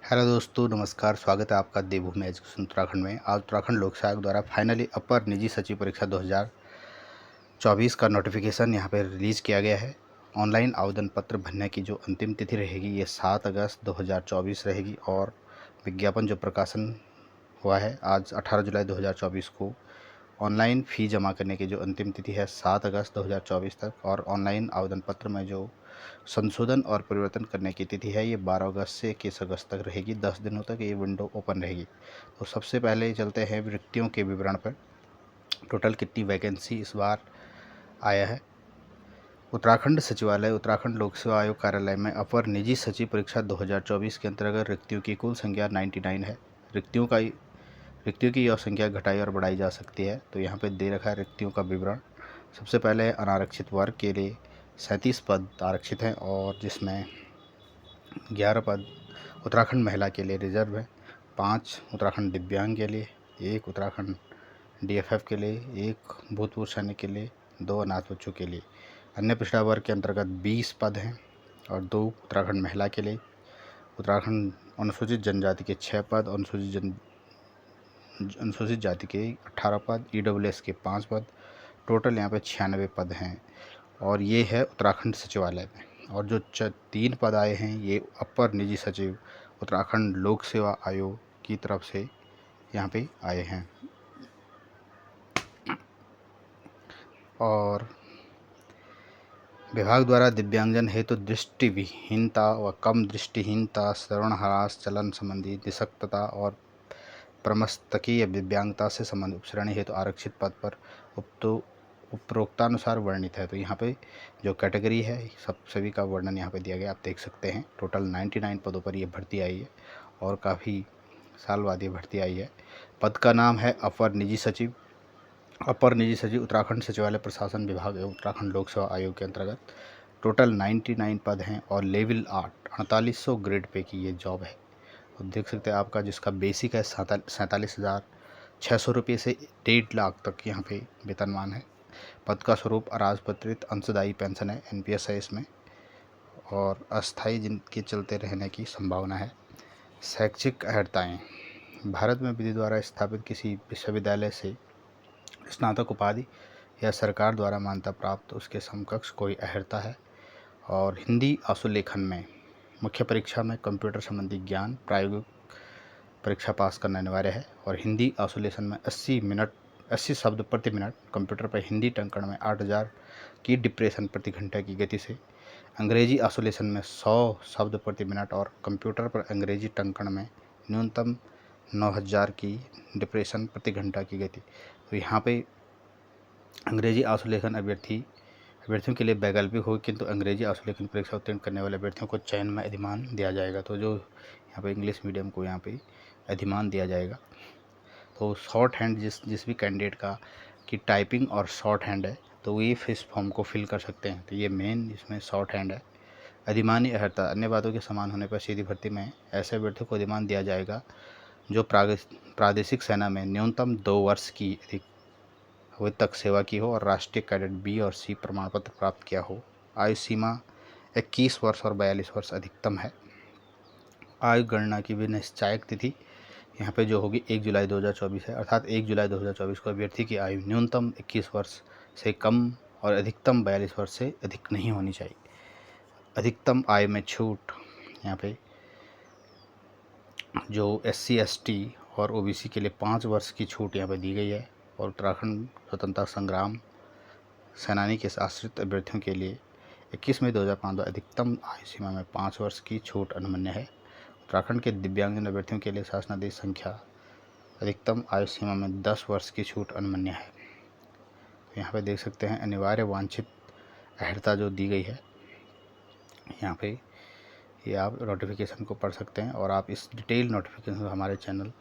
Hello दोस्तों, नमस्कार। स्वागत है आपका देवभूमि एजुकेशन उत्तराखंड में। आज उत्तराखंड लोक सेवा आयोग द्वारा फाइनली अपर निजी सचिव परीक्षा 2024 का नोटिफिकेशन यहाँ पे रिलीज़ किया गया है। ऑनलाइन आवेदन पत्र भरने की जो अंतिम तिथि रहेगी ये 7 अगस्त 2024 रहेगी और विज्ञापन जो प्रकाशन हुआ है आज 18 जुलाई 2024 को। ऑनलाइन फ़ी जमा करने की जो अंतिम तिथि है 7 अगस्त 2024 तक और ऑनलाइन आवेदन पत्र में जो संशोधन और परिवर्तन करने की तिथि है ये 12 अगस्त से 21 अगस्त तक रहेगी। 10 दिनों तक ये विंडो ओपन रहेगी। तो सबसे पहले चलते हैं रिक्तियों के विवरण पर। टोटल कितनी वैकेंसी इस बार आया है। उत्तराखंड सचिवालय उत्तराखंड लोक सेवा आयोग कार्यालय में अपर निजी सचिव परीक्षा 2024 के अंतर्गत रिक्तियों की कुल संख्या 99 है। रिक्तियों की यह संख्या घटाई और बढ़ाई जा सकती है। तो यहाँ पे दे रखा है रिक्तियों का विवरण। सबसे पहले अनारक्षित वर्ग के लिए 37 पद आरक्षित हैं और जिसमें 11 पद उत्तराखंड महिला के लिए रिजर्व है, 5 उत्तराखंड दिव्यांग के लिए, 1 उत्तराखंड डीएफएफ के लिए, 1 भूतपूर्व सैनिक के लिए, 2 अनाथ बच्चों के लिए। अन्य पिछड़ा वर्ग के अंतर्गत 20 पद हैं और 2 उत्तराखंड महिला के लिए। उत्तराखंड अनुसूचित जनजाति के 6 पद, अनुसूचित जाति के 18 पद, ईडब्ल्यूएस के 5 पद। टोटल यहाँ पे 96 पद हैं और ये है उत्तराखंड सचिवालय में। और जो 3 पद आए हैं ये अपर निजी सचिव उत्तराखंड लोक सेवा आयोग की तरफ से यहाँ पे आए हैं। और विभाग द्वारा दिव्यांगजन हेतु दृष्टिविहीनता व कम दृष्टिहीनता, श्रवणह्रास, चलन संबंधी निशक्तता और प्रमस्तकीय दिव्यांगता से संबंधित उपश्रेणी हेतु आरक्षित पद पर उपरोक्तानुसार वर्णित है। तो यहाँ पे जो कैटेगरी है सभी का वर्णन यहाँ पे दिया गया, आप देख सकते हैं। टोटल 99 पदों पर ये भर्ती आई है और काफ़ी साल बाद ये भर्ती आई है। पद का नाम है अपर निजी सचिव उत्तराखंड सचिवालय प्रशासन विभाग एवं उत्तराखंड लोक सेवा आयोग के अंतर्गत। टोटल 99 पद हैं और लेवल 8 4800 ग्रेड पे की ये जॉब है। और देख सकते हैं आपका जिसका बेसिक है 47,600 रुपये से 1.5 लाख तक यहाँ पे वेतनमान है। पद का स्वरूप अराजपत्रित अंशदायी पेंशन है, एनपीएस है इसमें, और अस्थायी जिनके चलते रहने की संभावना है। शैक्षिक अर्हताएँ: भारत में विधि द्वारा स्थापित किसी विश्वविद्यालय से स्नातक उपाधि या सरकार द्वारा मान्यता प्राप्त उसके समकक्ष कोई अर्हता है। और हिंदी आशुलेखन में मुख्य परीक्षा में कंप्यूटर संबंधी ज्ञान प्रायोगिक परीक्षा पास करना अनिवार्य है। और हिंदी आशुलेशन में 80 शब्द प्रति मिनट, कंप्यूटर पर हिंदी टंकण में 8000 की डिप्रेशन प्रति घंटा की गति से, अंग्रेजी आशुलेशन में 100 शब्द प्रति मिनट और कंप्यूटर पर अंग्रेजी टंकण में न्यूनतम 9000 की डिप्रेशन प्रति घंटा की गति। तो यहाँ पे अंग्रेजी आशुलेखन अभ्यर्थियों के लिए वैकल्पिक होगी, किंतु अंग्रेजी आशुलेखन परीक्षा उत्तीर्ण करने वाले अभ्यर्थियों को चयन में अधिमान दिया जाएगा। तो जो यहाँ पे इंग्लिश मीडियम को यहाँ पे अधिमान दिया जाएगा। तो शॉर्ट हैंड जिस भी कैंडिडेट का की टाइपिंग और शॉर्ट हैंड है तो ये इस फॉर्म को फिल कर सकते हैं। तो ये मेन इसमें शॉर्ट हैंड है। अधिमानी अर्हता: अन्य बातों के समान होने पर सीधी भर्ती में ऐसे अभ्यर्थियों को अधिमान दिया जाएगा जो प्रादेशिक सेना में न्यूनतम 2 वर्ष की अधिक अवधि तक सेवा की हो और राष्ट्रीय कैडेट बी और सी प्रमाण पत्र प्राप्त किया हो। आयु सीमा 21 वर्ष और 42 वर्ष अधिकतम है। आयु गणना की भी निश्चायक तिथि यहाँ पे जो होगी 1 जुलाई 2024 है, अर्थात 1 जुलाई 2024 को अभ्यर्थी की आयु न्यूनतम 21 वर्ष से कम और अधिकतम 42 वर्ष से अधिक नहीं होनी चाहिए। अधिकतम आय में छूट यहाँ पे जो SC ST और OBC के लिए 5 वर्ष की छूट यहाँ पे दी गई है। और उत्तराखंड स्वतंत्रता संग्राम सेनानी के आश्रित अभ्यर्थियों के लिए 21 मई 2005 अधिकतम आयु सीमा में 5 वर्ष की छूट अनुमन्य है। उत्तराखंड के दिव्यांगजन अभ्यर्थियों के लिए शासनादेश संख्या अधिकतम आयु सीमा में 10 वर्ष की छूट अनुमन्य है। तो यहाँ पे देख सकते हैं अनिवार्य वांछित अर्हता जो दी गई है यहाँ पे, ये आप नोटिफिकेशन को पढ़ सकते हैं। और आप इस डिटेल नोटिफिकेशन हमारे चैनल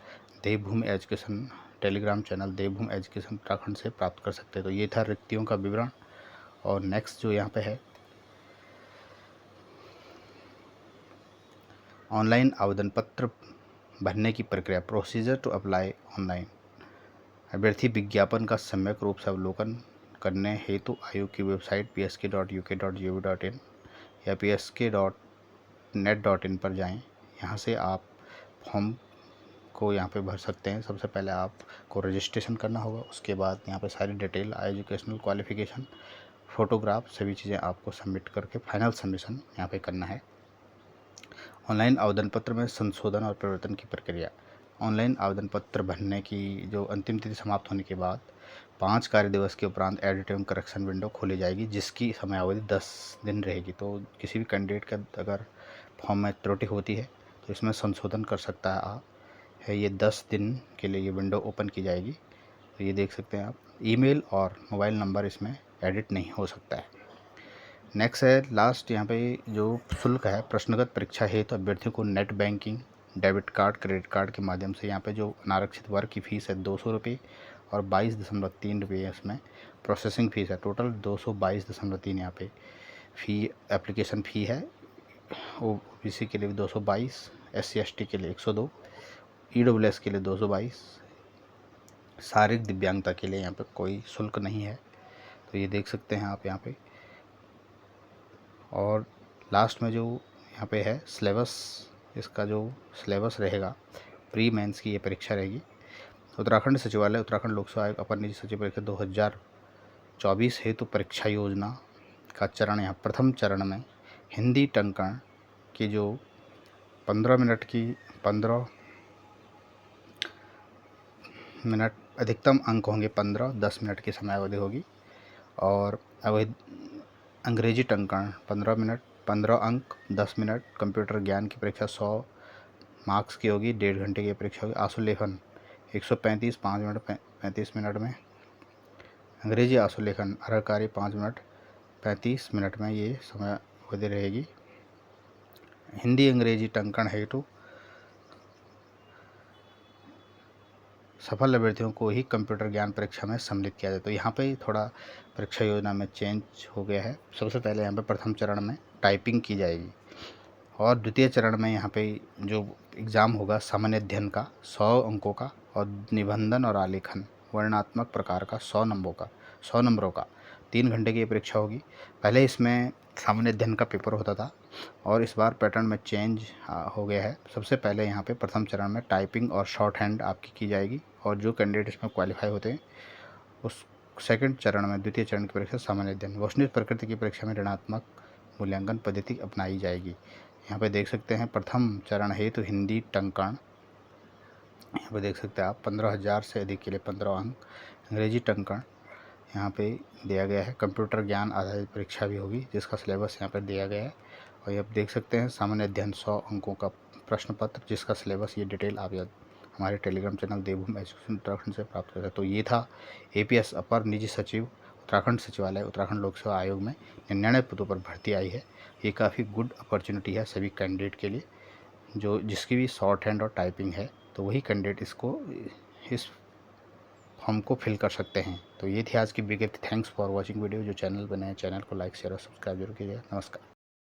देवभूमि एजुकेशन, टेलीग्राम चैनल देवभूमि एजुकेशन उत्तराखंड से प्राप्त कर सकते हैं। तो ये था रिक्तियों का विवरण। और नेक्स्ट जो यहाँ पे है ऑनलाइन आवेदन पत्र भरने की प्रक्रिया, प्रोसीजर टू अप्लाई ऑनलाइन। अभ्यर्थी विज्ञापन का सम्यक रूप से अवलोकन करने हेतु आयोग की वेबसाइट psk.uk.gov.in या psk.net.in पर जाएं। यहाँ से आप फॉर्म को यहाँ पे भर सकते हैं। सबसे पहले आपको रजिस्ट्रेशन करना होगा, उसके बाद यहाँ पे सारी डिटेल, एजुकेशनल क्वालिफ़िकेशन, फ़ोटोग्राफ, सभी चीज़ें आपको सबमिट करके फाइनल सबमिशन यहाँ पे करना है। ऑनलाइन आवेदन पत्र में संशोधन और परिवर्तन की प्रक्रिया। ऑनलाइन आवेदन पत्र भरने की जो अंतिम तिथि समाप्त होने के बाद 5 कार्य दिवस के उपरांत एडिट एवं करेक्शन विंडो खोली जाएगी, जिसकी समयावधि 10 दिन रहेगी। तो किसी भी कैंडिडेट का अगर फॉर्म में त्रुटि होती है तो इसमें संशोधन कर सकता है। ये 10 दिन के लिए ये विंडो ओपन की जाएगी। तो ये देख सकते हैं आप, ईमेल और मोबाइल नंबर इसमें एडिट नहीं हो सकता है। नेक्स्ट है लास्ट, यहाँ पे जो शुल्क है, प्रश्नगत परीक्षा हेतु तो अभ्यर्थियों को net banking, debit card, credit card के माध्यम से यहाँ पे जो अनारक्षित वर्ग की फ़ीस है 200 रुपये और 22.3 रुपये इसमें प्रोसेसिंग फ़ीस है। टोटल 222.3 यहाँ पे फ़ी, एप्लीकेशन फ़ी है। OBC के लिए 222, SC ST के लिए 102, EWS के लिए 222, शारीरिक दिव्यांगता के लिए यहाँ पे कोई शुल्क नहीं है। तो ये देख सकते हैं आप यहाँ पे। और लास्ट में जो यहाँ पे है सिलेबस, इसका जो सिलेबस रहेगा, प्री मेंस की ये परीक्षा रहेगी। उत्तराखंड सचिवालय, उत्तराखंड लोक सेवा आयोग अपर निजी सचिव परीक्षा 2024 हेतु परीक्षा योजना का चरण, यहाँ प्रथम चरण में हिंदी टंकण की जो 15 मिनट अधिकतम अंक होंगे 15, 10 मिनट की समयावधि होगी। और अंग्रेजी टंकण 15 मिनट, 15 अंक, 10 मिनट। कंप्यूटर ज्ञान की परीक्षा 100 मार्क्स की होगी, 1.5 घंटे की परीक्षा होगी। आशुलेखन 135, 5 मिनट 35 मिनट में। अंग्रेजी आशुलेखन अर्ह कार्य 5 मिनट 35 मिनट में ये समयावधि रहेगी। हिंदी अंग्रेजी टंकण हेतु सफल अभ्यर्थियों को ही कंप्यूटर ज्ञान परीक्षा में सम्मिलित किया जाए। तो यहाँ पे थोड़ा परीक्षा योजना में चेंज हो गया है। सबसे पहले यहाँ पे प्रथम चरण में टाइपिंग की जाएगी और द्वितीय चरण में यहाँ पे जो एग्ज़ाम होगा सामान्य अध्ययन का 100 अंकों का और निबंधन और आलेखन वर्णनात्मक प्रकार का 100 नंबरों का 3 घंटे की परीक्षा होगी। पहले इसमें सामान्य अध्ययन का पेपर होता था और इस बार पैटर्न में चेंज हो गया है। सबसे पहले यहाँ पे प्रथम चरण में टाइपिंग और शॉर्ट हैंड आपकी की जाएगी और जो कैंडिडेट इसमें क्वालिफाई होते हैं उस सेकंड चरण में, द्वितीय चरण की परीक्षा सामान्य अध्ययन वस्तुनिष्ठ प्रकृति की परीक्षा में ऋणात्मक मूल्यांकन पद्धति अपनाई जाएगी। यहाँ पे देख सकते हैं प्रथम चरण हेतु हिंदी टंकण, यहाँ पे देख सकते हैं आप 15,000 से अधिक के लिए 15 अंक। अंग्रेजी टंकण यहाँ पे दिया गया है। कंप्यूटर ज्ञान आधारित परीक्षा भी होगी जिसका सिलेबस यहाँ पर दिया गया है। और ये आप देख सकते हैं सामान्य अध्ययन 100 अंकों का प्रश्न पत्र, जिसका सिलेबस, ये डिटेल आप हमारे टेलीग्राम चैनल देवभूमि एजुकेशन उत्तराखंड से प्राप्त कर सकते हैं। तो ये था APS अपर निजी सचिव उत्तराखंड सचिवालय उत्तराखंड लोक सेवा आयोग में 99 पदों पर भर्ती आई है। ये काफ़ी गुड अपॉर्चुनिटी है सभी कैंडिडेट के लिए, जो जिसकी भी शॉर्ट हैंड और टाइपिंग है, तो वही कैंडिडेट इस फॉर्म को फिल कर सकते हैं। तो ये थी आज की विज्ञप्ति। Thanks for watching video. जो चैनल बने हैं, चैनल को लाइक शेयर और सब्सक्राइब जरूर कीजिएगा। नमस्कार।